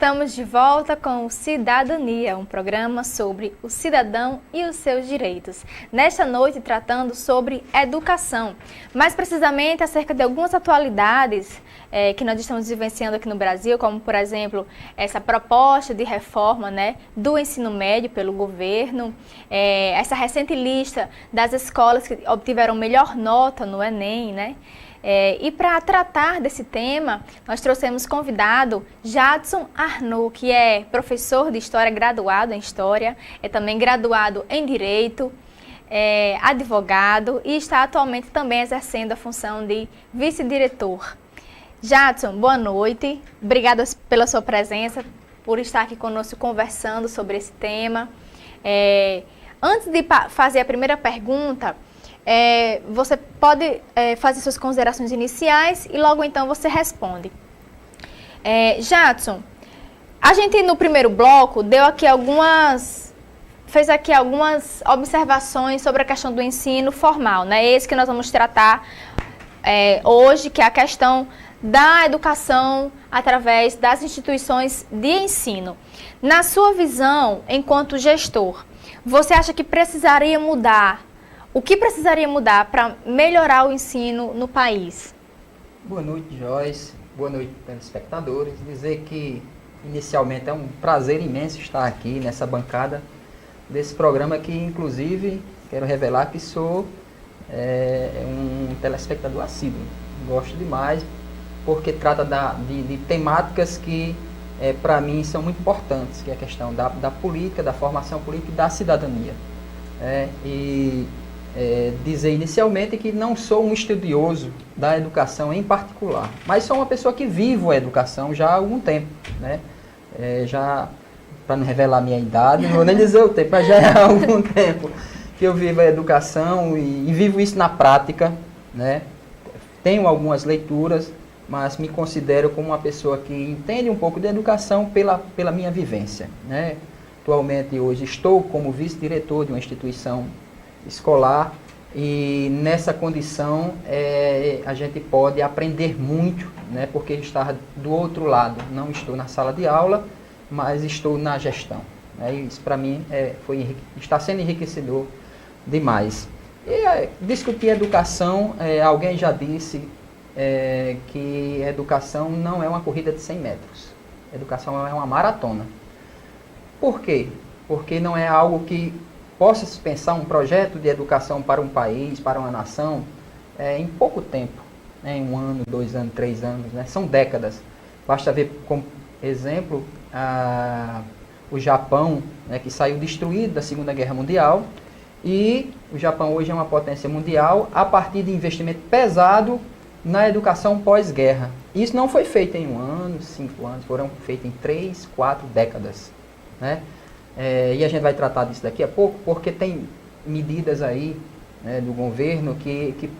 Estamos de volta com o Cidadania, um programa sobre o cidadão e os seus direitos. Nesta noite, tratando sobre educação, mais precisamente acerca de algumas atualidades que nós estamos vivenciando aqui no Brasil, como, por exemplo, essa proposta de reforma, do ensino médio pelo governo, essa recente lista das escolas que obtiveram melhor nota no Enem, e para tratar desse tema, nós trouxemos convidado Jadson Arnaud, que é professor de História, graduado em História, é também graduado em Direito, é advogado e está atualmente também exercendo a função de vice-diretor. Jadson, boa noite, obrigada pela sua presença, por estar aqui conosco conversando sobre esse tema. Antes de fazer a primeira pergunta, você pode fazer suas considerações iniciais e logo então você responde. Jadson, a gente no primeiro bloco fez aqui algumas observações sobre a questão do ensino formal, esse que nós vamos tratar hoje, que é a questão da educação através das instituições de ensino. Na sua visão, enquanto gestor, você acha que precisaria mudar? O que precisaria mudar para melhorar o ensino no país? Boa noite, Joyce. Boa noite, telespectadores. Dizer que, inicialmente, é um prazer imenso estar aqui nessa bancada desse programa que, inclusive, quero revelar que sou um telespectador assíduo. Gosto demais, porque trata de temáticas que, para mim, são muito importantes, que é a questão da política, da formação política e da cidadania. Dizer inicialmente que não sou um estudioso da educação em particular, mas sou uma pessoa que vivo a educação já há algum tempo, já, para não revelar a minha idade, não vou nem dizer o tempo, mas já há algum tempo que eu vivo a educação e vivo isso na prática, Tenho algumas leituras, mas me considero como uma pessoa que entende um pouco de educação pela minha vivência, Atualmente, hoje, estou como vice-diretor de uma instituição escolar e nessa condição a gente pode aprender muito, porque estar do outro lado, não estou na sala de aula, mas estou na gestão. Isso para mim está sendo enriquecedor demais. E discutir educação, alguém já disse que educação não é uma corrida de 100 metros, educação é uma maratona. Por quê? Porque não é algo que possa se pensar um projeto de educação para um país, para uma nação, em pouco tempo, em 1 ano, 2 anos, 3 anos, são décadas. Basta ver como exemplo o Japão, que saiu destruído da Segunda Guerra Mundial, e o Japão hoje é uma potência mundial a partir de investimento pesado na educação pós-guerra. Isso não foi feito em 1 ano, 5 anos, foram feitos em 3, 4 décadas, e a gente vai tratar disso daqui a pouco, porque tem medidas aí do governo que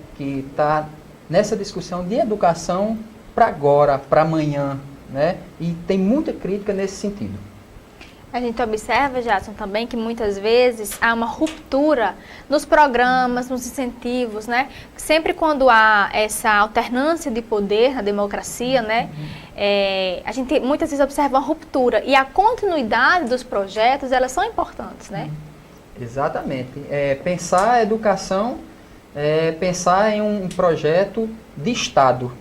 está nessa discussão de educação para agora, para amanhã, e tem muita crítica nesse sentido. A gente observa, Jadson, também que muitas vezes há uma ruptura nos programas, nos incentivos, Sempre quando há essa alternância de poder na democracia, a gente muitas vezes observa uma ruptura e a continuidade dos projetos, elas são importantes, Exatamente. Pensar a educação, pensar em um projeto de Estado,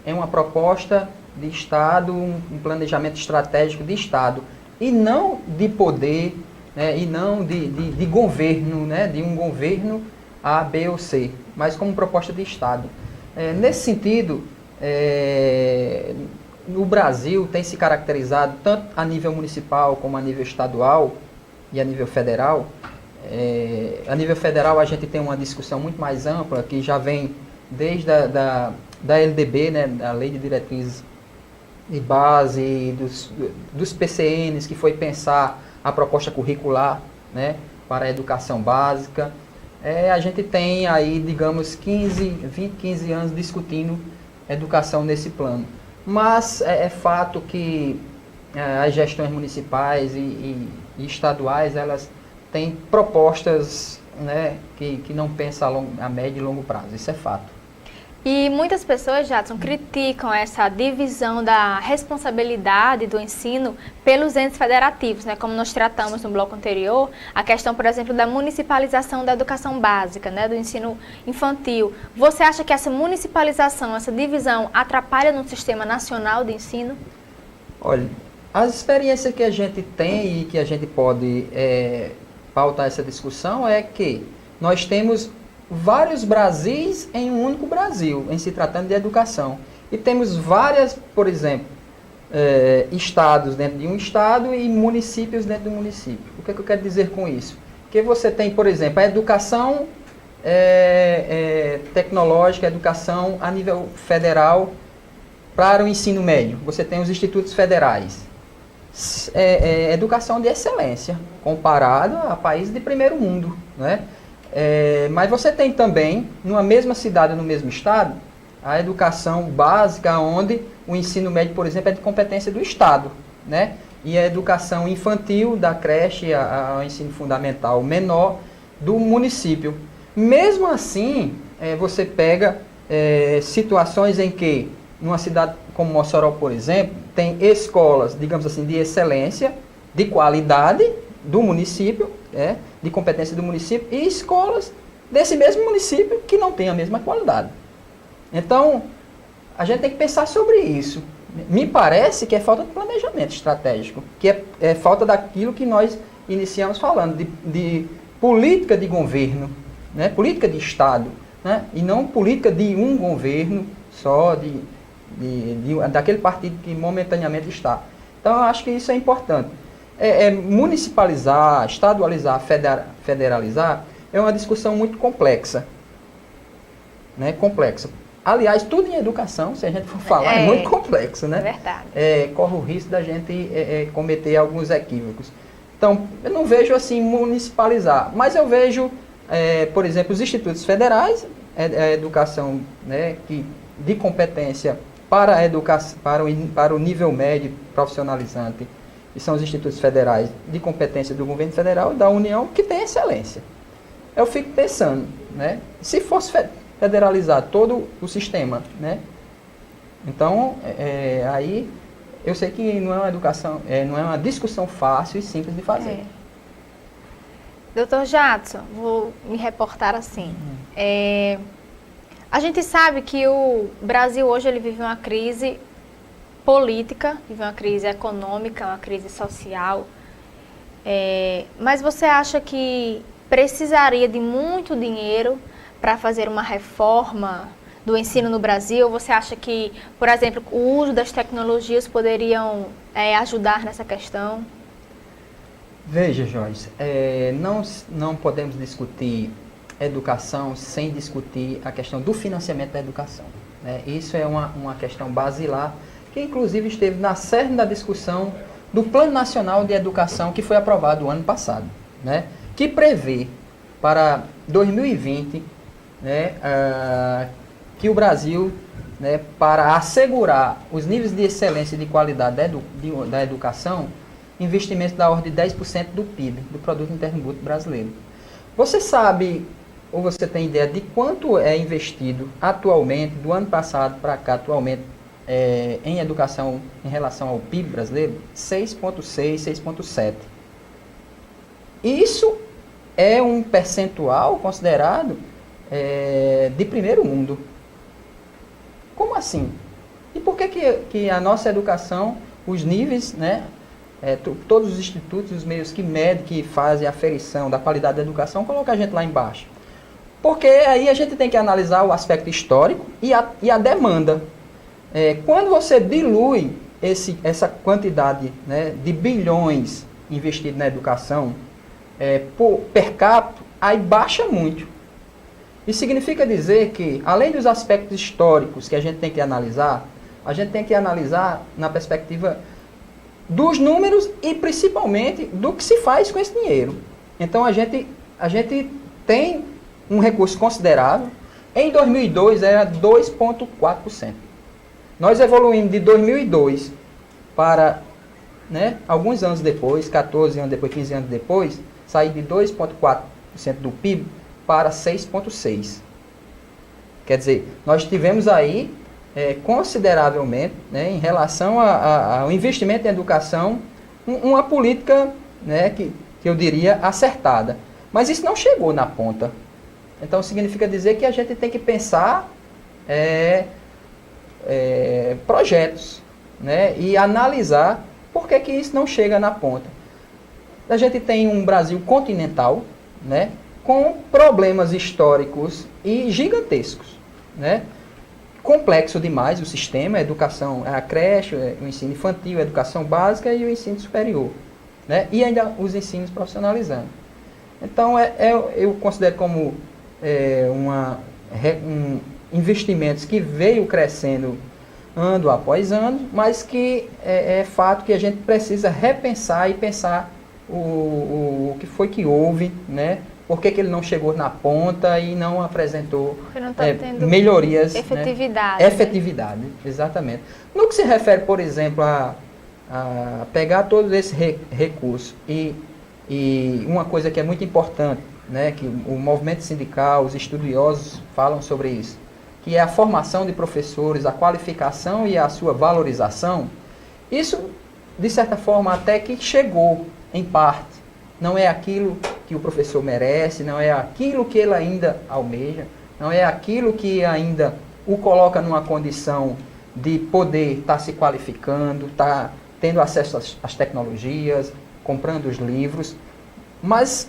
em uma proposta de Estado, um planejamento estratégico de Estado, e não de poder, e não de governo, de um governo A, B ou C, mas como proposta de Estado. Nesse sentido, no Brasil tem se caracterizado, tanto a nível municipal como a nível estadual e a nível federal. A nível federal a gente tem uma discussão muito mais ampla, que já vem desde da LDB, da Lei de Diretrizes de Base, dos PCNs, que foi pensar a proposta curricular para a educação básica. A gente tem aí, digamos, 15 anos discutindo educação nesse plano. Mas é fato que as gestões municipais e estaduais, elas têm propostas que não pensam a médio e longo prazo. Isso é fato. E muitas pessoas, Jadson, criticam essa divisão da responsabilidade do ensino pelos entes federativos, né? Como nós tratamos no bloco anterior, a questão, por exemplo, da municipalização da educação básica, né? Do ensino infantil. Você acha que essa municipalização, essa divisão, atrapalha no sistema nacional de ensino? Olha, as experiências que a gente tem e que a gente pode pautar essa discussão é que nós temos vários Brasis em um único Brasil, em se tratando de educação. E temos várias, por exemplo, estados dentro de um estado e municípios dentro do município. O que é que eu quero dizer com isso? Que você tem, por exemplo, a educação tecnológica, a educação a nível federal para o ensino médio. Você tem os institutos federais. Educação de excelência, comparado a países de primeiro mundo, né? Mas você tem também, numa mesma cidade, no mesmo estado, a educação básica, onde o ensino médio, por exemplo, é de competência do estado, né? E a educação infantil, da creche ao ensino fundamental menor, do município. Mesmo assim, você pega situações em que, numa cidade como Mossoró, por exemplo, tem escolas, digamos assim, de excelência, de qualidade do município, de competência do município, e escolas desse mesmo município que não têm a mesma qualidade. Então, a gente tem que pensar sobre isso. Me parece que é falta de planejamento estratégico, que é falta daquilo que nós iniciamos falando, de política de governo, né? Política de Estado, né? E não política de um governo só, daquele partido que momentaneamente está. Então, eu acho que isso é importante. Municipalizar, estadualizar, federalizar, é uma discussão muito complexa. Né? Complexa. Aliás, tudo em educação, se a gente for falar, é muito complexo, né? É verdade. Corre o risco da gente cometer alguns equívocos. Então, eu não vejo assim municipalizar, mas eu vejo, por exemplo, os institutos federais, a educação, né, de competência para a educação, para o nível médio profissionalizante, que são os institutos federais de competência do governo federal e da União, que tem excelência. Eu fico pensando, né, se fosse federalizar todo o sistema, né, então, aí eu sei que não é uma educação, não é uma discussão fácil e simples de fazer. Doutor Jadson, vou me reportar assim. A gente sabe que o Brasil hoje ele vive uma crise política, vive uma crise econômica, uma crise social. Mas você acha que precisaria de muito dinheiro para fazer uma reforma do ensino no Brasil? Você acha que, por exemplo, o uso das tecnologias poderiam ajudar nessa questão? Veja, Joyce, não podemos discutir educação sem discutir a questão do financiamento da educação. Né? Isso é uma questão basilar, que inclusive esteve na cerne da discussão do Plano Nacional de Educação, que foi aprovado o ano passado, né? Que prevê para 2020, né, que o Brasil, né, para assegurar os níveis de excelência e de qualidade da educação, investimento da ordem de 10% do PIB, do Produto Interno Bruto brasileiro. Você sabe, ou você tem ideia de quanto é investido atualmente, do ano passado para cá, atualmente, em educação em relação ao PIB brasileiro? 6,6, 6,7. Isso é um percentual considerado de primeiro mundo. Como assim? E por que a nossa educação, os níveis, né, todos os institutos, os meios que medem, que fazem a aferição da qualidade da educação, colocam a gente lá embaixo? Porque aí a gente tem que analisar o aspecto histórico e a demanda. Quando você dilui essa quantidade, né, de bilhões investidos na educação per capita, aí baixa muito. Isso significa dizer que, além dos aspectos históricos que a gente tem que analisar, a gente tem que analisar na perspectiva dos números e principalmente do que se faz com esse dinheiro. Então a gente tem um recurso considerável. Em 2002 era 2,4%. Nós evoluímos de 2002 para, né, alguns anos depois, 14 anos depois, 15 anos depois, sair de 2,4% do PIB para 6,6%. Quer dizer, nós tivemos aí, consideravelmente, né, em relação ao investimento em educação, uma política, né, que eu diria acertada. Mas isso não chegou na ponta. Então significa dizer que a gente tem que pensar projetos, né, e analisar por que isso não chega na ponta. A gente tem um Brasil continental, né, com problemas históricos e gigantescos, né? Complexo demais o sistema, a educação, a creche, o ensino infantil, a educação básica e o ensino superior, né? E ainda os ensinos profissionalizando. Então, eu considero como investimentos que veio crescendo ano após ano, mas que é fato que a gente precisa repensar e pensar o que foi que houve, né? Por que ele não chegou na ponta e não apresentou melhorias? Efetividade. Né? Efetividade, exatamente. No que se refere, por exemplo, a pegar todos esses recursos e uma coisa que é muito importante, né, que o movimento sindical, os estudiosos falam sobre isso, que é a formação de professores, a qualificação e a sua valorização, isso, de certa forma, até que chegou, em parte. Não é aquilo que o professor merece, não é aquilo que ele ainda almeja, não é aquilo que ainda o coloca numa condição de poder estar se qualificando, estar tendo acesso às tecnologias, comprando os livros. Mas,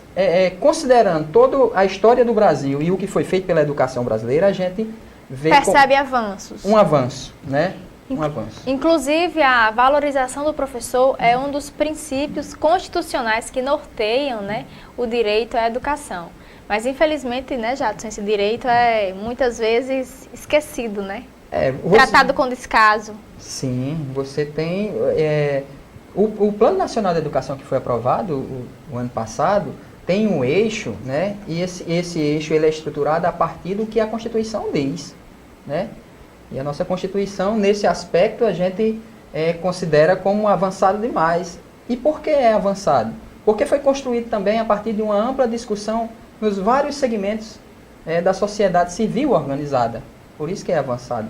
considerando toda a história do Brasil e o que foi feito pela educação brasileira, a gente percebe avanços. Um avanço, né? Um avanço. Inclusive, a valorização do professor é um dos princípios constitucionais que norteiam, né, o direito à educação. Mas, infelizmente, né, Jadson, esse direito é muitas vezes esquecido, né? Tratado com descaso. Sim, você tem... O Plano Nacional de Educação que foi aprovado o ano passado tem um eixo, né? E esse eixo ele é estruturado a partir do que a Constituição diz, né? E a nossa Constituição, nesse aspecto, a gente considera como avançado demais. E por que é avançado? Porque foi construído também a partir de uma ampla discussão nos vários segmentos da sociedade civil organizada. Por isso que é avançado.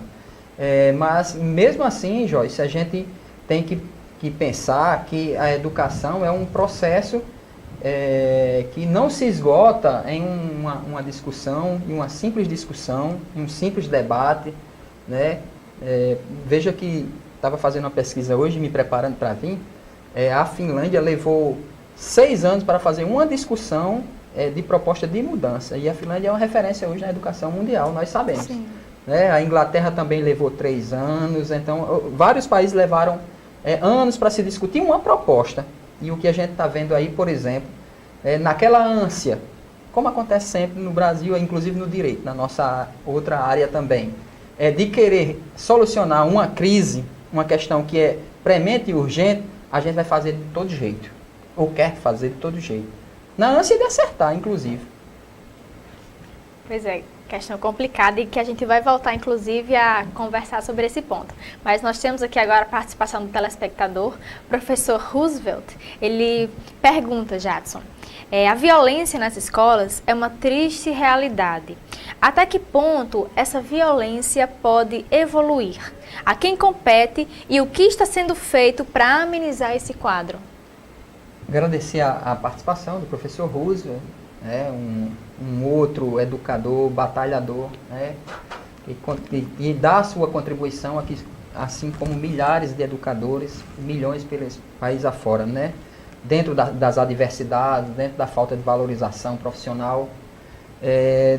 Mas, mesmo assim, Joyce, a gente tem que pensar que a educação é um processo que não se esgota em uma discussão, em uma simples discussão, em um simples debate, né? Veja que estava fazendo uma pesquisa hoje, me preparando para vir, a Finlândia levou 6 anos para fazer uma discussão de proposta de mudança, e a Finlândia é uma referência hoje na educação mundial, nós sabemos. Né? A Inglaterra também levou 3 anos, então vários países levaram anos para se discutir uma proposta, e o que a gente está vendo aí, por exemplo, naquela ânsia, como acontece sempre no Brasil, inclusive no direito, na nossa outra área também, de querer solucionar uma crise, uma questão que é premente e urgente, a gente vai fazer de todo jeito, ou quer fazer de todo jeito, na ânsia de acertar, inclusive. Pois é, questão complicada e que a gente vai voltar, inclusive, a conversar sobre esse ponto. Mas nós temos aqui agora a participação do telespectador, professor Roosevelt. Ele pergunta, Jadson, a violência nas escolas é uma triste realidade. Até que ponto essa violência pode evoluir? A quem compete e o que está sendo feito para amenizar esse quadro? Agradecer a participação do professor Roosevelt, né, um outro educador, batalhador, né, e dá a sua contribuição aqui, assim como milhares de educadores, milhões pelos países afora, né, dentro das adversidades, dentro da falta de valorização profissional.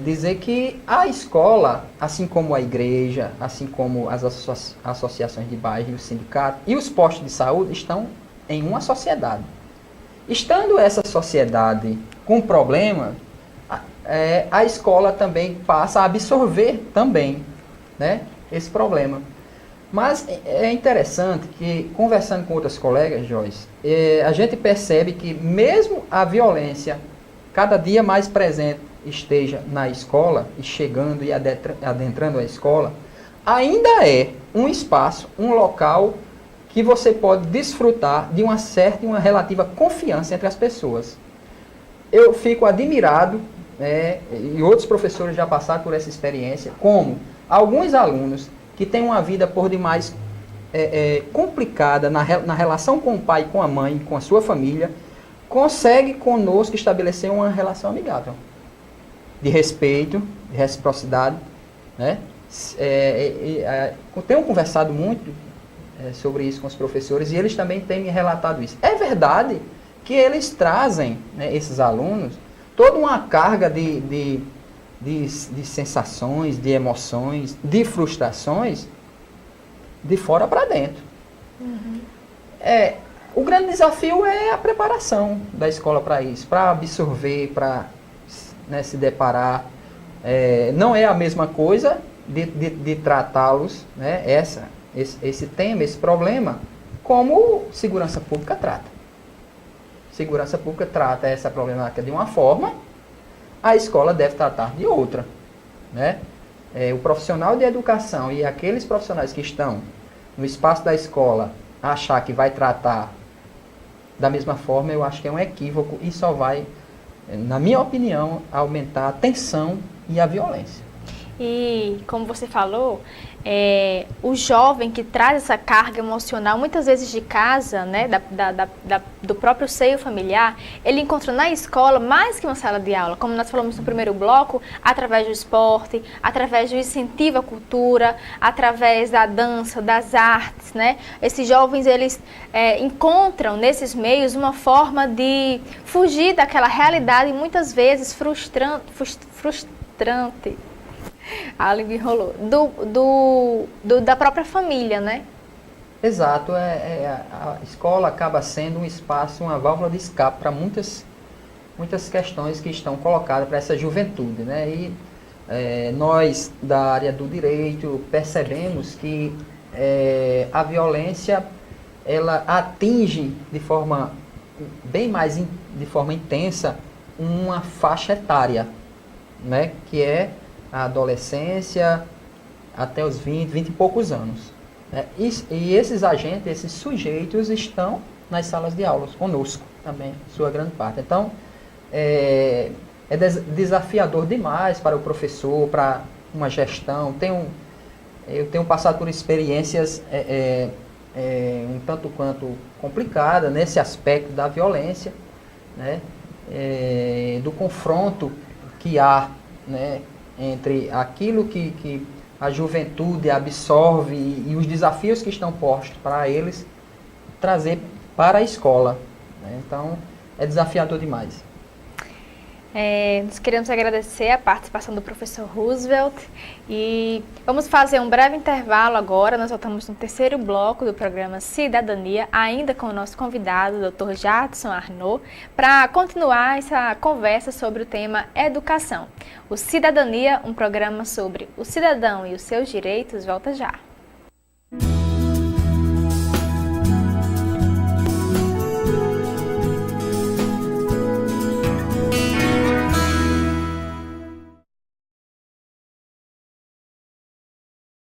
Dizer que a escola, assim como a igreja, assim como as associações de bairro e o sindicato e os postos de saúde estão em uma sociedade. Estando essa sociedade com problema, a escola também passa a absorver também, né, esse problema. Mas é interessante que, conversando com outras colegas, Joyce, a gente percebe que mesmo a violência cada dia mais presente esteja na escola, e chegando e adentrando a escola, ainda é um espaço, um local que você pode desfrutar de uma certa e uma relativa confiança entre as pessoas. Eu fico admirado e outros professores já passaram por essa experiência, como alguns alunos que têm uma vida por demais complicada na relação com o pai, com a mãe, com a sua família, consegue conosco estabelecer uma relação amigável, de respeito, de reciprocidade, né? Tenho conversado muito sobre isso com os professores e eles também têm me relatado isso. É verdade que eles trazem, né, esses alunos, toda uma carga de sensações, de emoções, de frustrações, de fora para dentro. Uhum. O grande desafio é a preparação da escola para isso, para absorver, para, né, se deparar. Não é a mesma coisa de tratá-los, né, esse tema, esse problema, como segurança pública trata. Segurança pública trata essa problemática de uma forma, a escola deve tratar de outra, né? O profissional de educação e aqueles profissionais que estão no espaço da escola achar que vai tratar da mesma forma, eu acho que é um equívoco e só vai, na minha opinião, aumentar a tensão e a violência. E, como você falou, o jovem que traz essa carga emocional, muitas vezes de casa, né, do próprio seio familiar, ele encontra na escola mais que uma sala de aula, como nós falamos no primeiro bloco, através do esporte, através do incentivo à cultura, através da dança, das artes, né? Esses jovens, eles encontram nesses meios uma forma de fugir daquela realidade, muitas vezes frustrante. A língua enrolou. Da própria família, né? Exato. A escola acaba sendo um espaço, uma válvula de escape para muitas questões que estão colocadas para essa juventude, né? E nós, da área do direito, percebemos que a violência, ela atinge de forma bem mais de forma intensa uma faixa etária, né? Que é a adolescência até os 20 e poucos anos. Né? E esses agentes, esses sujeitos estão nas salas de aulas conosco também, sua grande parte. Então, é desafiador demais para o professor, para uma gestão. Eu tenho passado por experiências um tanto quanto complicadas nesse aspecto da violência, né? Do confronto que há, né, entre aquilo que a juventude absorve e os desafios que estão postos para eles trazer para a escola, né? Então, é desafiador demais. Nós queremos agradecer a participação do professor Roosevelt e vamos fazer um breve intervalo agora. Nós voltamos no terceiro bloco do programa Cidadania, ainda com o nosso convidado, o Dr. Jadson Arnaud, para continuar essa conversa sobre o tema educação. O Cidadania, um programa sobre o cidadão e os seus direitos, volta já.